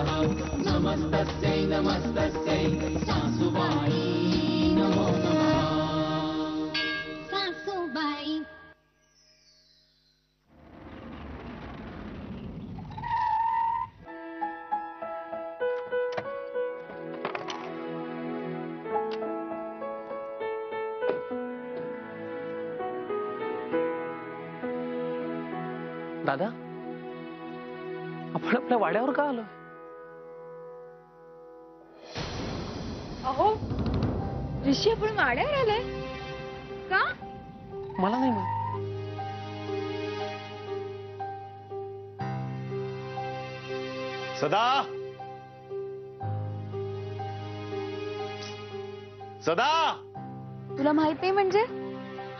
नमस्तस्यै नमस्तस्यै सासुबाई नमो नमः। सासुबाई दादा, आपण आपल्या वाड्यावर का आलोय? अहो ऋषी, आपण वाड्यावर आलाय का? मला नाही माहित. सदा, सदा, तुला माहित नाही म्हणजे?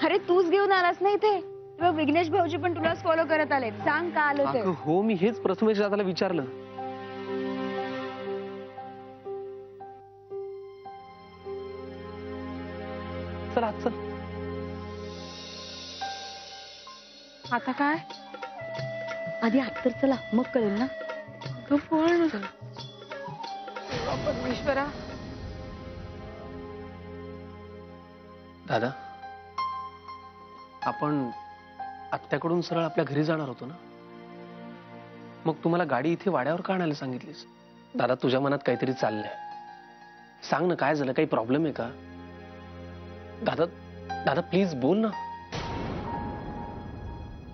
अरे तूच घेऊन आलास ना इथे. तेव्हा विघ्नेश भाऊजी पण तुलाच फॉलो करत आले. सांग का आलो ते? अगं हो, मी हेच प्रथमेश दादाला विचारलं. चल आत चल. आता काय? आधी आत तर चला, मग कळेल ना. तू पण परमेश्वरा. दादा, आपण आत्याकडून सरळ आपल्या घरी जाणार होतो ना? मग तुम्हाला गाडी इथे वाड्यावर का आणायला सांगितलीस? दादा, तुझ्या मनात काहीतरी चाललंय. सांग ना, काय झालं? काही प्रॉब्लेम आहे का? दादा, दादा प्लीज बोल ना.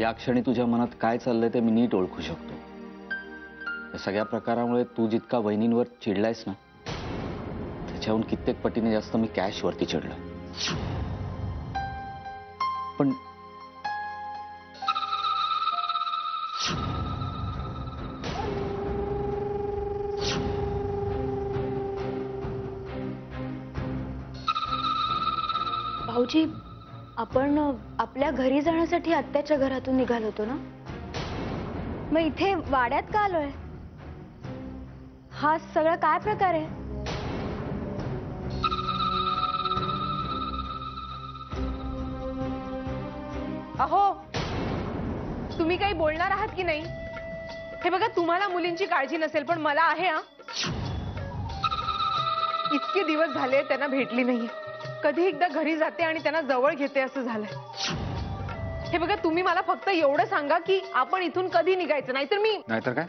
या क्षणी तुझ्या मनात काय चाललंय ते मी नीट ओळखू शकतो. या सगळ्या प्रकारामुळे तू जितका वहिनींवर चिडलायस ना, त्याच्याहून कित्येक पटीने जास्त मी कॅशवरती चिडलो. पण भाऊजी, आपण आपल्या घरी जाण्यासाठी आत्याच्या घरातून निघालो होतो ना? मग इथे वाड्यात का आलोय? हा सगळा काय प्रकार आहे? अहो, तुम्ही काही बोलणार आहात की नाही? हे बघा, तुम्हाला मुलींची काळजी नसेल, पण मला आहे. हा, इतके दिवस झाले त्यांना भेटली नाही. कधी एकदा घरी जाते आणि त्यांना जवळ घेते असं झालंय. हे बघा, तुम्ही मला फक्त एवढं सांगा की आपण इथून कधी निघायचं, नाहीतर मी. नाहीतर काय?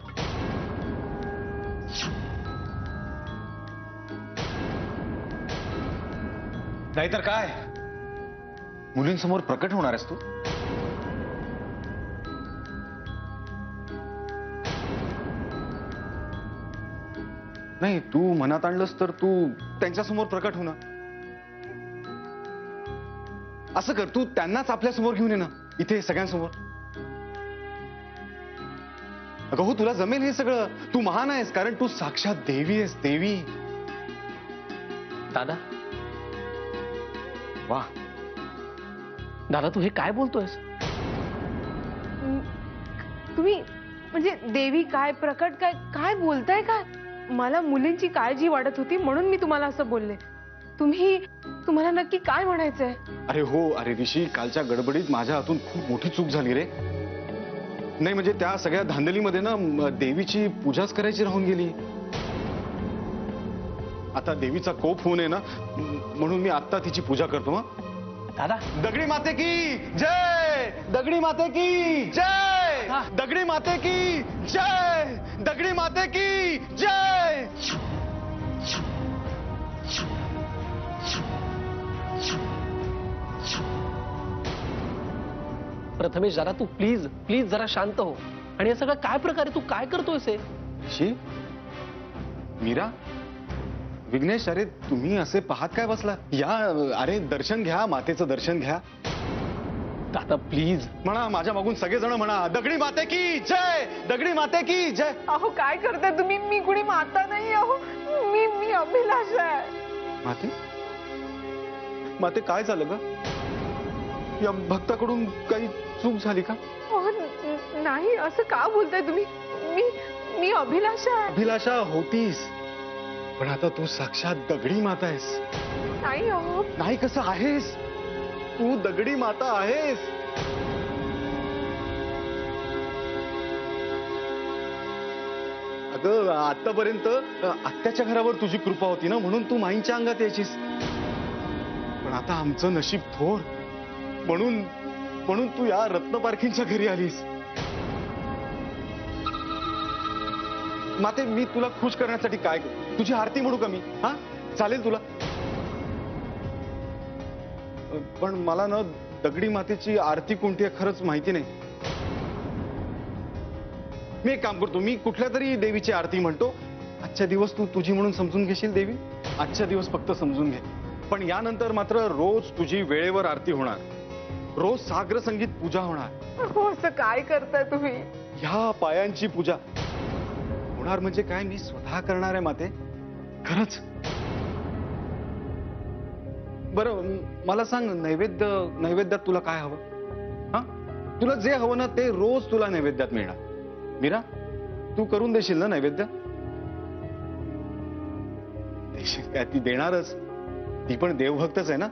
नाहीतर काय? मुलींसमोर प्रकट होणार आहेस तू? नाही, तू मनात आणलंस तर तू त्यांच्यासमोर प्रकट हो ना. असं कर, तू त्यांनाच आपल्या समोर घेऊन ये ना, इथे सगळ्यांसमोर. अगं हो, तुला जमेल हे सगळं. तू महान आहेस, कारण तू साक्षात देवी आहेस. देवी. दादा, वा दादा तू हे काय बोलतोयस? तुम्ही म्हणजे देवी काय, प्रकट काय, काय बोलताय काय? मला मुलींची काळजी वाटत होती म्हणून मी तुम्हाला असं बोलले. तुम्हाला नक्की काय म्हणायचंय? अरे हो, अरे ऋषी, कालच्या गडबडीत माझ्या हातून खूप मोठी चूक झाली रे. नाही म्हणजे त्या सगळ्या धांदलीमध्ये ना देवीची पूजाच करायची राहून गेली. आता देवीचा कोप होऊ नये ना, म्हणून मी आता तिची पूजा करतो. मग दादा, दगडी माते की जय, दगडी माते की जय, दगडी माते की जय, दगडी माते की जय. प्रथमेश जरा तू प्लीज प्लीज जरा शांत हो. आणि हे सगळं काय प्रकारे, तू काय करतोयस हे? शी, मीरा, विघ्नेश, अरे तुम्ही असे पाहत काय बसला? या, अरे दर्शन घ्या, मातेचं दर्शन घ्या. दादा प्लीज म्हणा, माझ्या मागून सगळेजण म्हणा, दगडी माते की जय, दगडी माते की जय. अहो काय करताय तुम्ही? मी कुणी माता नाही. अहो मी अभिलाषा आहे. माते, माते काय झालं ग? या भक्ताकडून काही चूक झाली का? नाही, असं का बोलताय तुम्ही? मी अभिलाषा आहे. अभिलाषा होतीस, पण आता तू साक्षात दगडी माता आहेस. नाही अहो. नाही, कसं आहेस तू? दगडी माता आहेस. अगं आतापर्यंत आत्याच्या घरावर तुझी कृपा होती ना, म्हणून तू माईंच्या अंगात यायचीस. पण आता आमचं नशीब थोर, म्हणून म्हणून तू या रत्नपारखींच्या घरी आलीस. माते, मी तुला खुश करण्यासाठी काय करू? तुझी आरती म्हणू का मी? हा, चालेल तुला? पण मला ना दगडी मातेची आरती कोणती आहे खरंच माहिती नाही. मी एक काम करतो, मी कुठल्या तरी देवीची आरती म्हणतो. आजच्या दिवस तू तुझी म्हणून समजून घेशील देवी. आजच्या दिवस फक्त समजून घे. पण यानंतर मात्र रोज तुझी वेळेवर आरती होणार, रोज सागर संगीत पूजा होणार. हो, असं काय करताय तुम्ही? ह्या पायांची पूजा होणार म्हणजे काय, मी स्वतः करणार आहे माते, खरंच. बरं मला सांग, नैवेद्यात तुला काय हवं? हा, तुला जे हवं ना ते रोज तुला नैवेद्यात मिळणार. मीरा, तू करून देशील ना नैवेद्य? देशील काय? ती देणारच, ती पण देवभक्तच आहे ना.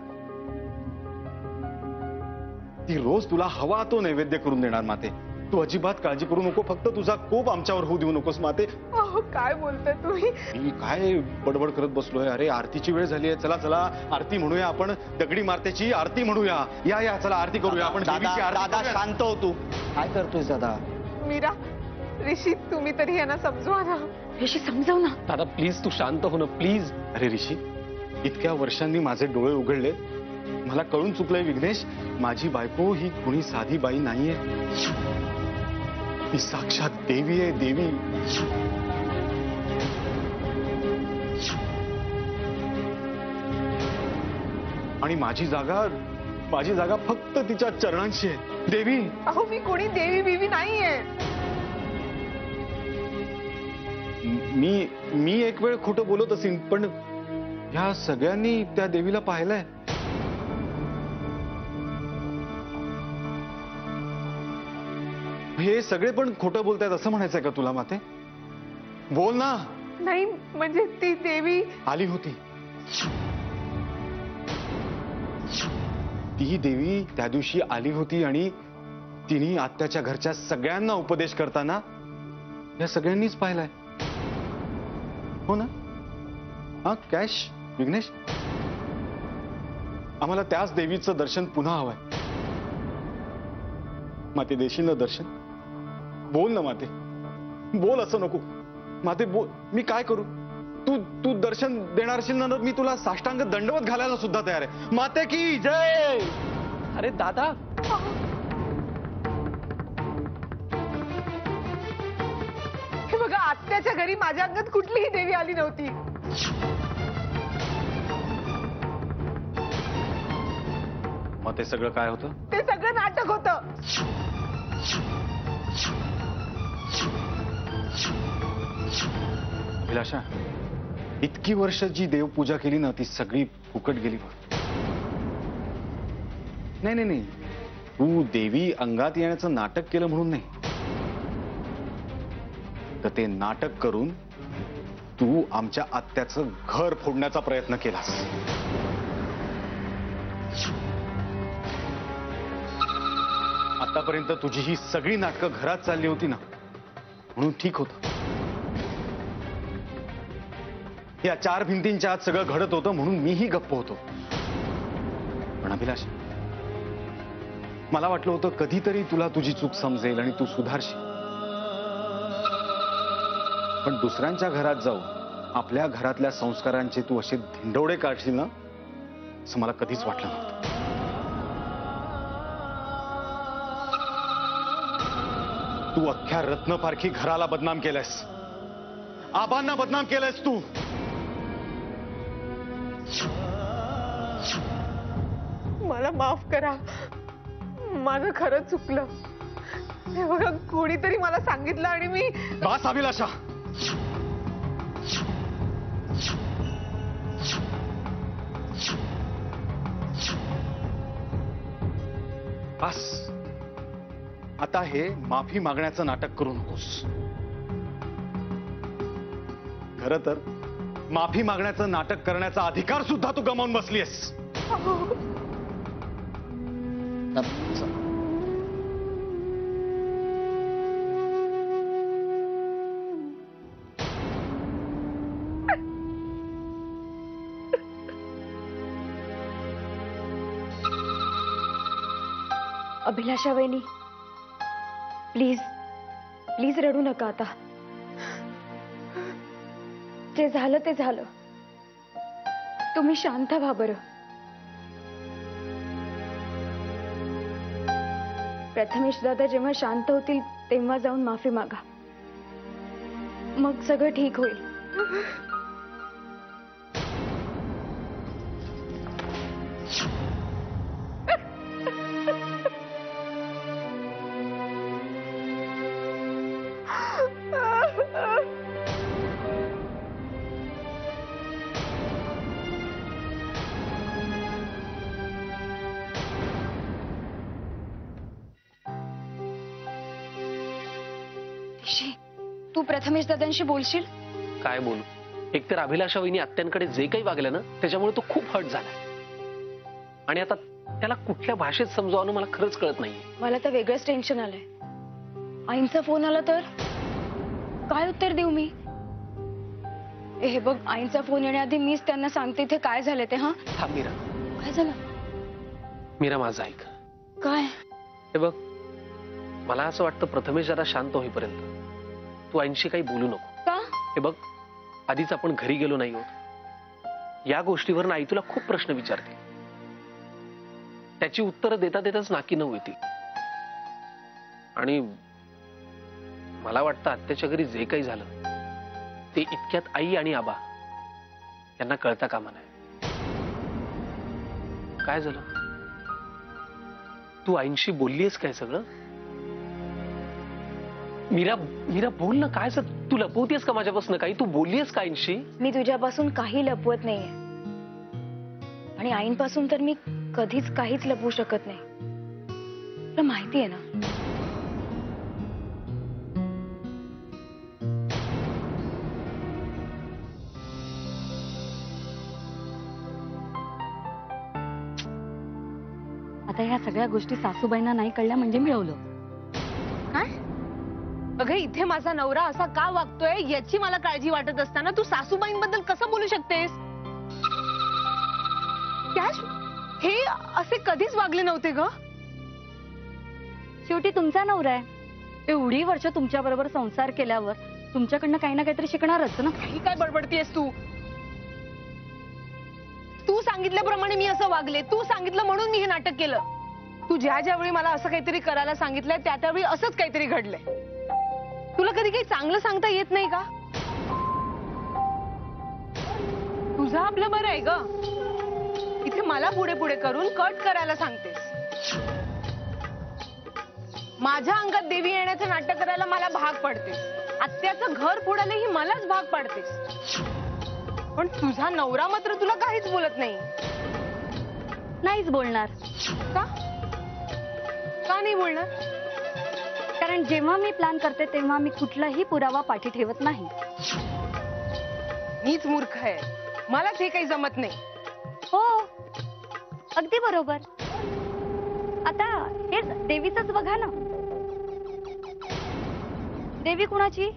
ती रोज तुला हवा तो नैवेद्य करून देणार माते. तू अजिबात काळजी करू नको, फक्त तुझा कोप आमच्यावर होऊ देऊ नकोस माते. अहो, काय बोलताय तुम्ही? मी काय बडबड करत बसलोय? अरे आरतीची वेळ झाली आहे, चला चला आरती म्हणूया आपण. दगडी मातेची आरती म्हणूया. या या, चला आरती करूया आपण. देवीची आरती दादा करूया. शांत हो तू. काय करतोय दादा? मीरा, ऋषी, तुम्ही तरी यांना समजवा ना. ऋषी समजाव ना. दादा प्लीज तू शांत हो ना प्लीज. अरे ऋषी, इतक्या वर्षांनी माझे डोळे उघडले. मला कळून चुकलंय विघ्नेश, माझी बायको ही कुणी साधी बाई नाहीये. ती साक्षात देवी आहे, देवी. आणि माझी जागा फक्त तिच्या चरणांशी आहे. देवी, अहो, मी कोणी देवी बिवी नाहीये. मी एक वेळ खोटं बोलत असेन, पण ह्या सगळ्यांनी त्या देवीला पाहिलंय. हे सगळे पण खोटं बोलतायत असं म्हणायचंय का तुला माते? बोल ना. नाही म्हणजे ती देवी आली होती. ती देवी त्या दिवशी आली होती आणि तिने आत्याच्या घरच्या सगळ्यांना उपदेश करताना या सगळ्यांनीच पाहिलाय. हो ना? हा कॅश विघ्नेश, आम्हाला त्याच देवीचं दर्शन पुन्हा हवंय. माते, देशील ना दर्शन? बोल ना माते, बोल, असं नको. माते बोल, मी काय करू? तू दर्शन देणार असेल ना, मी तुला साष्टांग दंडवत घालायला सुद्धा तयार आहे. माते की जय. अरे दादा, हे बघा, आत्याच्या घरी माझ्या अंगात कुठलीही देवी आली नव्हती. मग ते सगळं काय होतं? ते सगळं नाटक होतं. अभिलाषा, इतकी वर्ष जी देवपूजा केली ना ती सगळी फुकट गेली बघ. नाही, तू देवी अंगात येण्याचं नाटक केलं म्हणून नाही, तर ते नाटक करून तू आमच्या आत्याचं घर फोडण्याचा प्रयत्न केलास. आतापर्यंत तुझी ही सगळी नाटकं घरात चालली होती ना, म्हणून ठीक होतं. या चार भिंतींच्या आत सगळं घडत होतं म्हणून मीही गप्प होतो. पण अभिलाष, मला वाटलं होतं कधीतरी तुला तुझी चूक समजेल आणि तू सुधारशील. पण दुसऱ्यांच्या घरात जाऊन आपल्या घरातल्या संस्कारांचे तू असे धिंडवडे काढशील ना, असं मला कधीच वाटलं नव्हतं. तू अख्ख्या रत्नपारखी घराला बदनाम केलंयस, आबांना बदनाम केलंयस तू. मला माफ करा, माझं खरंच चुकलं. हे बघा, कोणीतरी मला सांगितलं आणि मी. बस अभिलाषा, बस. आता हे माफी मागण्याचं नाटक करू नकोस. खरं तर माफी मागण्याचं नाटक करण्याचा अधिकार सुद्धा तू गमावून बसलीयस. अभिलाषा वहिनी, प्लीज प्लीज रडू नका आता. जे झालं ते झालं. तुम्ही शांत व्हा बरं. प्रथमेश दादा जेव्हा शांत होतील तेव्हा जाऊन माफी मागा. मग सगळं ठीक होईल. ऋषी, तू प्रथमेश दादांशी बोलशील? काय बोलू? एकतर अभिलाषा वहिनी आत्यांकडे जे काही वागलं ना त्याच्यामुळे तो खूप हर्ट झालाय. आणि आता त्याला कुठल्या भाषेत समजावणं मला खरंच कळत नाहीये. मला तर वेगळंच टेन्शन आलंय. आईंचा फोन आला तर काय उत्तर देऊ मी? हे बघ, आईंचा फोन येण्याआधी मीच त्यांना सांगते इथे काय झालं ते. हा थांब मीरा. काय झालं? मीरा माझं ऐक. काय? हे बघ, मला असं वाटतं प्रथमेश जरा शांत होईपर्यंत तू आईंशी काही बोलू नको. का? हे बघ, आधीच आपण घरी गेलो नाही आहोत. या गोष्टीवर आई तुला खूप प्रश्न विचारते. त्याची उत्तरं देता देताच नाकी नऊ येतील. आणि मला वाटतं आत्याच्या घरी जे काही झालं ते इतक्यात आई आणि आबा यांना कळता कामा नये. काय झालं? तू आईंशी बोललीयस काय सगळं? मीरा मीरा बोल ना. काय तू लपवतेस का माझ्यापासून काही? तू बोललीयस का आईंशी? मी तुझ्यापासून काही लपवत नाहीये. आणि आईंपासून तर मी कधीच काहीच लपवू शकत नाही. तुला माहिती आहे ना. आता ह्या सगळ्या गोष्टी सासूबाईंना नाही कळल्या म्हणजे मिळवलं. काय? अगं, इथे माझा नवरा असा का वागतोय याची मला काळजी वाटत असताना तू सासूबाईंबद्दल कसं बोलू शकतेस? कॅश, हे असे कधीच वागले नव्हते ग. शेवटी तुमचा नवरा आहे. एवढी वर्ष तुमच्या बरोबर संसार केल्यावर तुमच्याकडनं काही ना काहीतरी शिकणारच ना. काही काय बडबडतीयस तू? तू सांगितल्याप्रमाणे मी असं वागले. तू सांगितलं म्हणून मी हे नाटक केलं. तू ज्या ज्यावेळी मला असं काहीतरी करायला सांगितलंय त्या त्यावेळी असंच काहीतरी घडलंय. तुला कधी काही चांगलं सांगता येत नाही का? तुझं आपलं बरं आहे ग. इथे मला पुढे पुढे करून कट करायला सांगतेस. माझ्या अंगात देवी येण्याचं नाटक करायला मला भाग पडतेस. आत्याचं घर फोडायलाही मलाच भाग पाडतेस. पण तुझा नवरा मात्र तुला काहीच बोलत नाही. नाहीच बोलणार. का? का नाही बोलणार? कारण जेव्हा मी प्लॅन करते तेव्हा मी कुठलाही पुरावा पाठी ठेवत नाही. मीच मूर्ख आहे. मलाच हे काही जमत नाही. हो, अगदी बरोबर. आता हेच देवीचंच बघा ना. देवी कुणाची?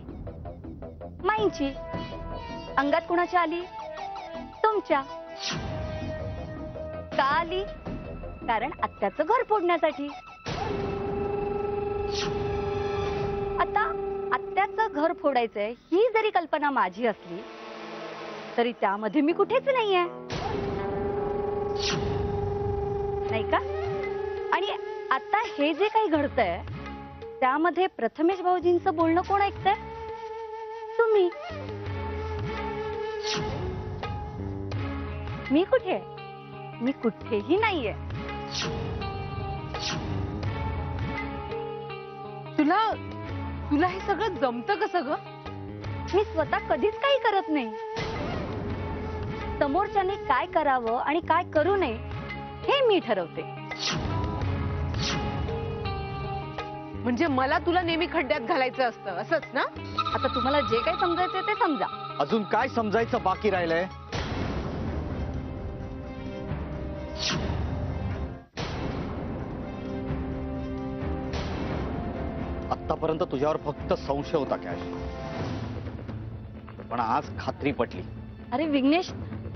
माईंची. अंगात कुणाची आली? तुमच्या. का आली? कारण आत्याचं घर फोडण्यासाठी. आता आत्याचं घर फोडायचंय ही जरी कल्पना माझी असली तरी त्यामध्ये मी कुठेच नाहीये, नाही का? आणि आता हे जे काही घडतंय त्यामध्ये प्रथमेश भाऊजींचं बोलणं कोण ऐकतंय? तुम्ही. मी कुठे आहे? मी कुठेही नाहीये. तुला हे सगळं जमतं कसं ग? मी स्वतः कधीच काही करत नाही. समोरच्याने काय करावं आणि काय करू नये हे मी ठरवते. म्हणजे मला तुला नेहमी खड्ड्यात घालायचं असतं असंच ना? आता तुम्हाला जे काही समजायचं ते समजा. अजून काय समजायचं बाकी राहिलंय? आतापर्यंत तुझ्यावर फक्त संशय होता कॅश, पण आज खात्री पटली. अरे विघ्नेश,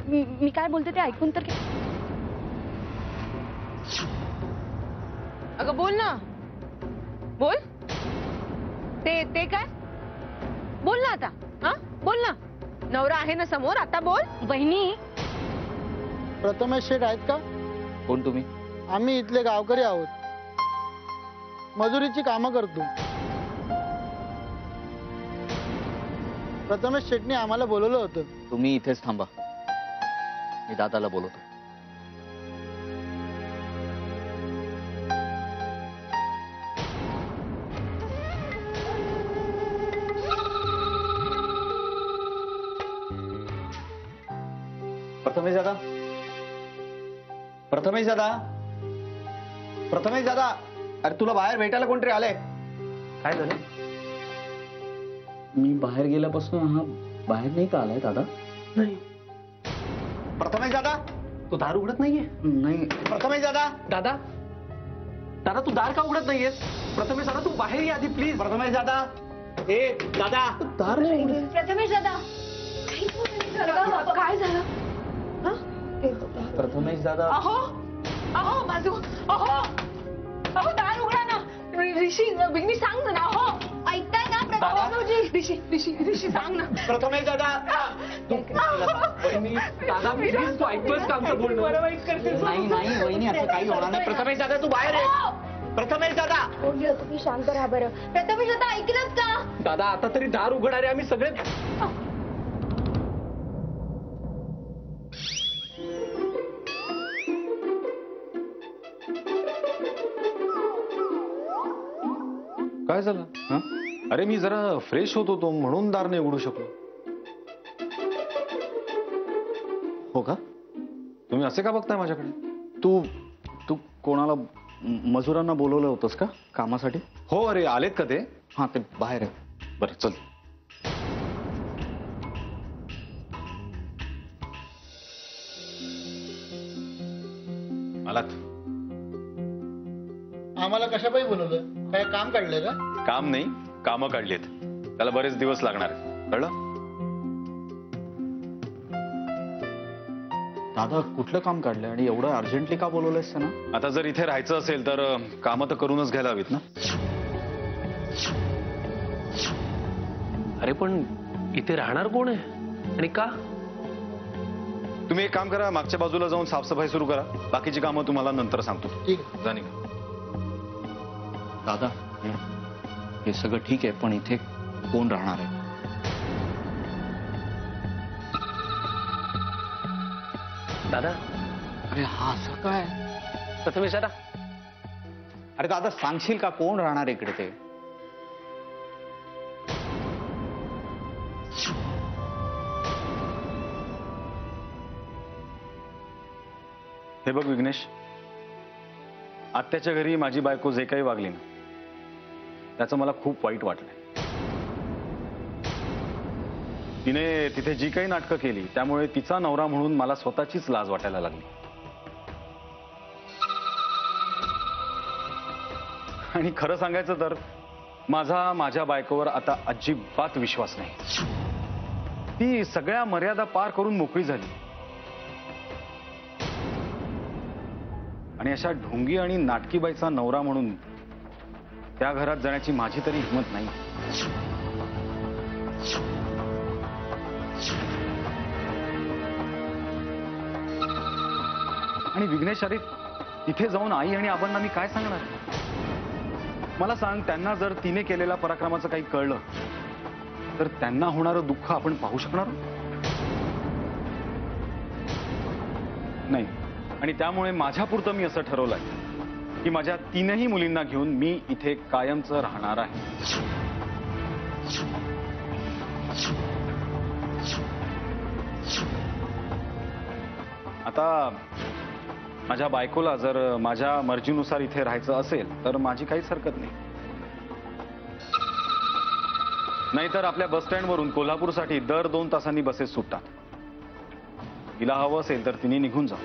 मी काय बोलते ते ऐकून तर अगं बोल ना, बोल. ते काय? बोल ना आता. हा बोल ना. नवरा आहे ना समोर, आता बोल. वहिनी, प्रथमेश शेठ आहेत का? कोण तुम्ही? आम्ही इथले गावकरी आहोत, मजुरीची कामं करतो. प्रथमेश शेठने आम्हाला बोलवलं होतं. तुम्ही इथेच थांबा, मी दादाला बोलवतो. प्रथमेश दादा, प्रथमेश दादा, प्रथमेश दादा, अरे तुला बाहेर भेटायला कोणतरी आलंय. काय झालं? मी बाहेर गेल्यापासून हा बाहेर नाही का आलाय दादा? नाही. प्रथमेश दादा, तू दार उघडत नाहीये? नाही. प्रथमेश दादा, दादा, दादा तू दार का उघडत नाहीयेस? प्रथमेश दादा तू बाहेर ये आधी प्लीज. प्रथमेश दादा, ए दादा, दार नाही उघडत. प्रथमेश दादा, काय झालं? प्रथमेश दादा, अहो अहो बाजू, अहो अहो दार उघडा ना. ऋषी विघ्नी सांग ना. अहो ऐकताय ना दादा? ऋषी सांग ना. प्रथमेश दादा, दादा प्लीज तू ऐकतोस का आमचं बोलणं? नाही नाही वहिनी, असं काही होणार नाही. प्रथमेश दादा तू बाहेर आहे. प्रथमेश दादा, तुम्ही शांत राहा बरं. प्रथमेश दादा ऐकलत का? दादा आता तरी दार उघडणारे आम्ही सगळे. काय झालं? हं? अरे मी जरा फ्रेश होत होतो म्हणून दार नाही उघडू शकलो. हो का? तुम्ही असे का बघताय माझ्याकडे? तू तू कोणाला मजुरांना बोलवलं होतंस का कामासाठी? हो, अरे आलेत का ते? हा, ते बाहेर आहे. बरं चल. आलात? आम्हाला कशापायी बोलवलं? काय काम काढलंय का? काम नाही, कामं काढलीत. त्याला बरेच दिवस लागणार आहेत, कळलं? दादा कुठलं काम काढलंय आणि एवढं अर्जंटली का बोलवलंयस त्यांना? आता जर इथे राहायचं असेल तर कामं तर करूनच घ्यायला हवीत ना. अरे पण इथे राहणार कोण आहे आणि का? तुम्ही एक काम करा, मागच्या बाजूला जाऊन साफसफाई सुरू करा. बाकीची कामं तुम्हाला नंतर सांगतो. ठीक आहे. जा निघा. दादा, हे सगळं ठीक आहे, पण इथे कोण राहणार आहे? दादा, अरे हा असं काय? प्रथमेश दादा, अरे दादा सांगशील का कोण राहणार इकडे ते? हे बघ विघ्नेश, आत्याच्या घरी माझी बायको जे काही वागली ना, त्याचं मला खूप वाईट वाटलंय. तिने तिथे जी काही नाटकं केली त्यामुळे तिचा नवरा म्हणून मला स्वतःचीच लाज वाटायला लागली. आणि खरं सांगायचं तर माझ्या बायकोवर आता अजिबात विश्वास नाही. ती सगळ्या मर्यादा पार करून मोकळी झाली आणि अशा ढोंगी आणि नाटकी बाईचा नवरा म्हणून त्या घरात जाण्याची माझी तरी हिंमत नाही. आणि विघ्नेश, अरे तिथे जाऊन आई आणि आबांना मी काय सांगणार? मला सांग, त्यांना जर तिने केलेल्या पराक्रमाचं काही कळलं तर त्यांना होणारं दुःख आपण पाहू शकणार नाही. आणि त्यामुळे माझ्यापुरतं मी असं ठरवलंय की माझ्या तीनही मुलींना घेऊन मी इथे कायमचं राहणार आहे. आता माझ्या बायकोला जर माझ्या मर्जीनुसार इथे राहायचं असेल तर माझी काहीच हरकत नाही. नाहीतर आपल्या बस स्टँडवरून कोल्हापूरसाठी दर 2 तासांनी बसेस सुटतात. तिला हवं असेल तर तिने निघून जा.